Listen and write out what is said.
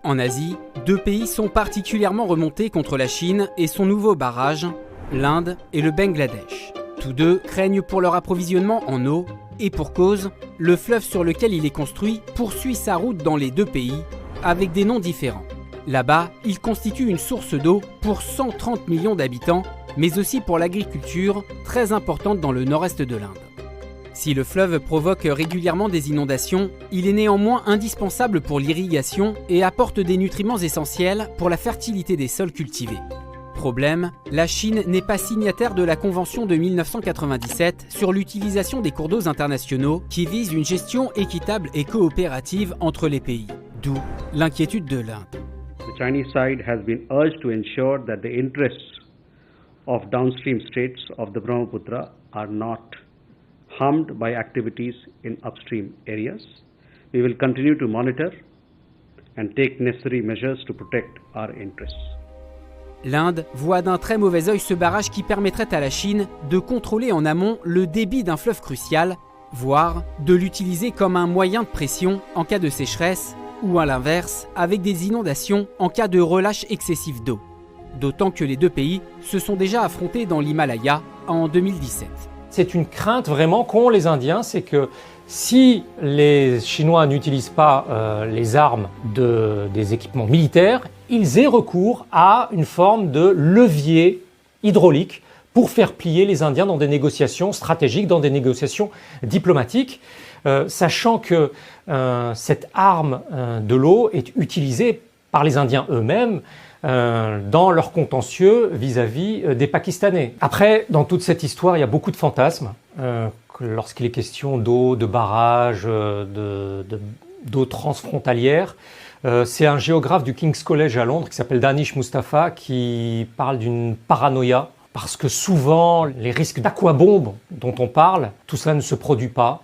En Asie, deux pays sont particulièrement remontés contre la Chine et son nouveau barrage, l'Inde et le Bangladesh. Tous deux craignent pour leur approvisionnement en eau, et pour cause, le fleuve sur lequel il est construit poursuit sa route dans les deux pays, avec des noms différents. Là-bas, il constitue une source d'eau pour 130 millions d'habitants, mais aussi pour l'agriculture, très importante dans le nord-est de l'Inde. Si le fleuve provoque régulièrement des inondations, il est néanmoins indispensable pour l'irrigation et apporte des nutriments essentiels pour la fertilité des sols cultivés. Problème, la Chine n'est pas signataire de la Convention de 1997 sur l'utilisation des cours d'eau internationaux qui vise une gestion équitable et coopérative entre les pays, d'où l'inquiétude de l'Inde. The Chinese side has been urged to ensure that the interests of downstream states of the Brahmaputra are not harmed by activities in upstream areas. We will continue to monitor and take necessary measures to protect our interests. L'Inde voit d'un très mauvais œil ce barrage qui permettrait à la Chine de contrôler en amont le débit d'un fleuve crucial, voire de l'utiliser comme un moyen de pression en cas de sécheresse ou à l'inverse avec des inondations en cas de relâche excessif d'eau. D'autant que les deux pays se sont déjà affrontés dans l'Himalaya en 2017. C'est une crainte vraiment qu'ont les Indiens, c'est que si les Chinois n'utilisent pas les armes des équipements militaires, ils aient recours à une forme de levier hydraulique pour faire plier les Indiens dans des négociations stratégiques, dans des négociations diplomatiques, sachant que cette arme de l'eau est utilisée par les Indiens eux-mêmes dans leur contentieux vis-à-vis des Pakistanais. Après, dans toute cette histoire, il y a beaucoup de fantasmes. Lorsqu'il est question d'eau, de barrages, d'eau transfrontalière, c'est un géographe du King's College à Londres qui s'appelle Danish Mustafa qui parle d'une paranoïa parce que souvent les risques d'aquabombe dont on parle, tout cela ne se produit pas.